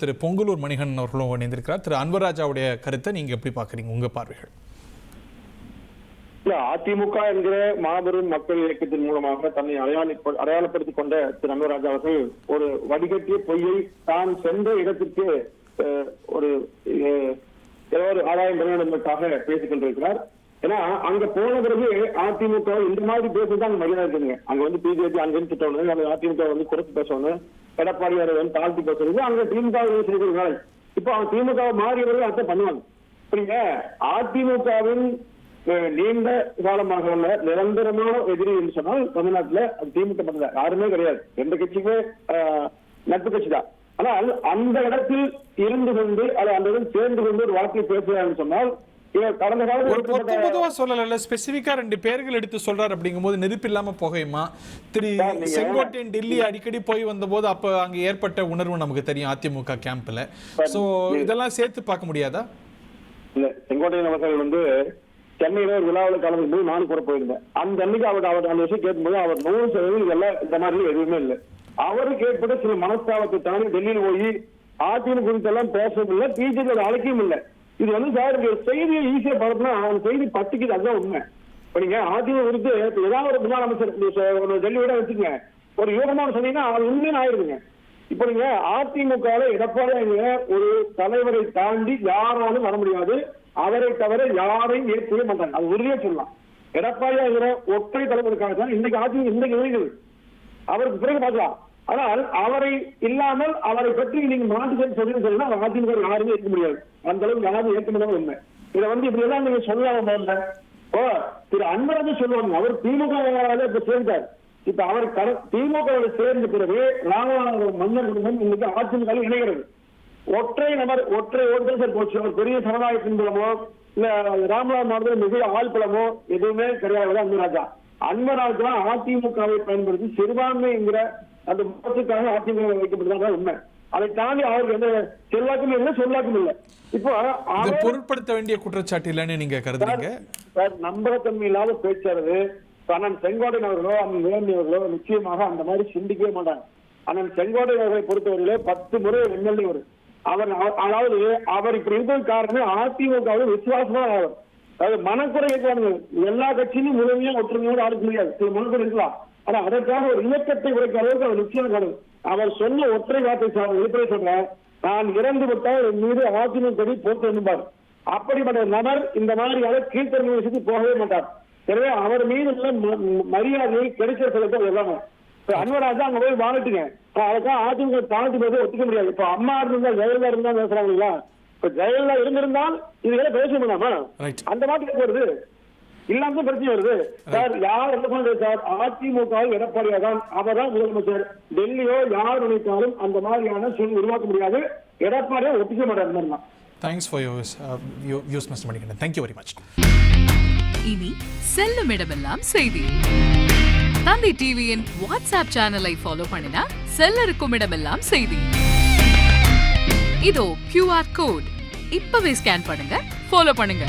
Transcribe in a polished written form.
திரு பொங்கலூர் மணிகண்டன் அவர்களும் இணைந்திருக்கிறார். திரு அன்வர்ராஜாவுடைய கருத்தை நீங்க எப்படி பாக்குறீங்க, உங்க பார்வைகள்? அதிமுக என்கிற மாபெரும் மக்கள் இயக்கத்தின் மூலமாக தன்னை அடையாளப்படுத்திக் கொண்ட திரு அன்வர்ராஜா அவர்கள் ஒரு வடிகட்டிய பொய்யை தான் சென்ற இடத்திற்கு ஒரு ஆதாயம் பெற என்பதற்காக பேசிக் கொண்டிருக்கிறார். ஏன்னா அங்க போன பிறகு அதிமுக இந்த மாதிரி பேசுதான் மரியாதை இருக்குங்க. அங்க வந்து பிஜேபி அங்கிருந்து திட்டணும், அந்த அதிமுக வந்து குறைச்சு பேசணும், எடப்பாடியாரை வந்து தாழ்த்தி பேசுறது அங்க திமுக செய்திருக்காங்க. இப்போ அவங்க திமுக மாறியவர்கள் அர்த்தம் பண்ணுவாங்க. புரியுங்க. அதிமுகவின் நீண்ட காலமாக உள்ள நிரந்தரமான எதிரி என்று சொன்னால் தமிழ்நாட்டுல திமுக மட்டும் யாருமே கிடையாது. எந்த கட்சியுமே நட்பு கட்சி தான். ஆனால் அந்த இடத்தில் இருந்து கொண்டு அல்ல அந்த இடத்தில் சேர்ந்து கொண்டு ஒரு வார்த்தை பேசுகிறான்னு சொன்னால் கடந்த காலம் சொல்லல ஸ்பெசிபிக்கா 2 பேர்கள் எடுத்து சொல்றாரு. அப்படிங்கும் போது நெருப்பு இல்லாம புகையுமா? திரு செங்கோட்டையன் டெல்லி அடிக்கடி போய் வந்த போது அப்ப அங்க ஏற்பட்ட உணர்வு நமக்கு தெரியும் அதிமுக கேம்ப்ல. சோ இதெல்லாம் சேர்த்து பார்க்க முடியாதா? இல்ல, செங்கோட்டையன் அவர்கள் வந்து சென்னையில ஒரு விழாவில் கலந்து போது நானும் கூட போயிருந்தேன். அந்த அன்னைக்கு அவர் அந்த விஷயம் கேட்கும்போது அவர் 100% இதெல்லாம் இந்த மாதிரி எதுவுமே இல்லை. அவருக்கு ஏற்பட்ட சில மனஸ்தாபத்தை தாண்டி டெல்லியில் போய் அதிமுக குறித்தெல்லாம் பேசவும் இல்லை, பிஜேபி அழைக்கவும் இல்லை. இது வந்து சார் செய்தியை ஈஸியா பரப்புனா அந்த செய்தி பட்டிக்குது, அதுதான் உண்மை. இப்ப நீங்க அதிமுக குறித்து ஏதாவது ஒரு முதலமைச்சர் டெல்லியோட வச்சுக்கங்க, ஒரு யோகமான சொன்னீங்கன்னா அது உண்மையான ஆயிருக்குங்க. இப்ப நீங்க அதிமுக எடப்பாடியாங்கிற ஒரு தலைவரை தாண்டி யாராலும் வர முடியாது. அவரை தவிர யாரையும் ஏற்கவே மாட்டாங்க, அது உறுதியா சொல்லலாம். எடப்பாடியாகிற ஒற்றை தலைவருக்காக தான் இன்னைக்கு அதிமுக இன்னைக்கு இருக்குது. அவருக்கு பிறகு பார்க்கலாம். ஆனால் அவரை இல்லாமல் அவரை பற்றி நீங்க மாற்றுகள் சொல்லி சொன்னா அதிமுக யாருமே இருக்க முடியாது. அந்த அளவுக்கு யாரும் ஏற்க முடியாத உண்மை. இதை வந்து இப்படி எல்லாம் நீங்க சொல்லாம ஓ திரு அன்பராஜா சொல்லுவாங்க, அவர் திமுக இப்ப சேர்ந்தார். இப்ப அவர் திமுக சேர்ந்த பிறகு ராமநாதபுரம் மன்னர் குடும்பம் இன்னைக்கு அதிமுக இணைகிறது. ஒற்றை நபர் ஒற்றை ஓட்டுதல் சார் போச்சு. ஒரு பெரிய சமுதாயத்தின் மூலமோ இல்ல ராமநாதபுரம் மாவட்டத்தில் மிக ஆழ்பலமோ எதுவுமே கிடையாது. அன்பராஜா அதிமுகவை பயன்படுத்தி சிறுபான்மைங்கிற அந்த முகத்துக்காக அதிமுக வைக்கப்பட்டதாக உண்மை. அதை தாண்டி அவருக்கு எந்த செல்வாக்கும் இல்லை, சொல்லாக்கும் இல்லை. இப்போ பொருட்படுத்த வேண்டிய குற்றச்சாட்டு இல்லைன்னு நீங்க கருதுறீங்க சார்? நம்பகத்தன்மை இல்லாத பேச்சாரு அண்ணன் செங்கோட்டையன் அவர்களோ அண்ணன் வேண்டி அவர்களோ நிச்சயமாக அந்த மாதிரி சிந்திக்கவே மாட்டாங்க. அண்ணன் செங்கோட்டையன் அவர்களை பொறுத்தவரையிலே 10 முறை எம்எல்ஏ வரும். அதாவது அவர் இப்படி இருப்பது காரணம் அதிமுக விசுவாசமா ஆகும். அதாவது மனக்குறை இருக்காங்க. எல்லா கட்சியிலும் முழுமையா ஒற்றுமையோடு ஆளுக்க முடியாது, சில மனக்குறை இருக்கலாம். ஆனா அதற்காக ஒரு இயக்கத்தை உரைக்க அளவுக்கு அவர் நிச்சயம் காணும். அவர் சொன்ன ஒற்றை வார்த்தை வெளிப்படை சொல்ற, நான் இறந்து விட்டால் என் மீது அதிமுக போட்டு என்பார். அப்படிப்பட்ட நபர் இந்த மாதிரியான கீழ்த்தன்மை விஷயத்துக்கு போகவே மாட்டார். எனவே அவர் மீது உள்ள மரியாதையை கிடைச்ச சொல்லத்தை எல்லாமே அன்வராஜா அங்க போய் வாழட்டுங்க. அதுக்காக அதிமுக தாழ்த்தி பேச ஒத்துக்க முடியாது. இப்ப அம்மா இருந்தா ஜெயலலிதா இருந்தா பேசுறாங்களா? இப்ப ஜெயலலிதா இருந்திருந்தால் இதுகளை பேச முடியாமா? அந்த மாதிரி வருது இல்லாம பிரச்சனை வருது சார். யார் என்ன பண்றது சார்? அதிமுக எடப்பாடியா தான், அவர் தான் முதலமைச்சர். டெல்லியோ யார் நினைத்தாலும் அந்த மாதிரியான சூழ்நிலை உருவாக்க முடியாது. எடப்பாடியா ஒத்துக்க மாட்டார். Thanks for your views mister Manikandan. Thank you very much. இனி செல்லும் இடமெல்லாம் செய்தி. தந்தை டிவியின் வாட்ஸ்அப் சேனலை ஃபாலோ பண்ணினா செல்ல இருக்கும் இடமெல்லாம் செய்தி. இதோ QR கோட் இப்பவே ஸ்கேன் பண்ணுங்க, ஃபாலோ பண்ணுங்க.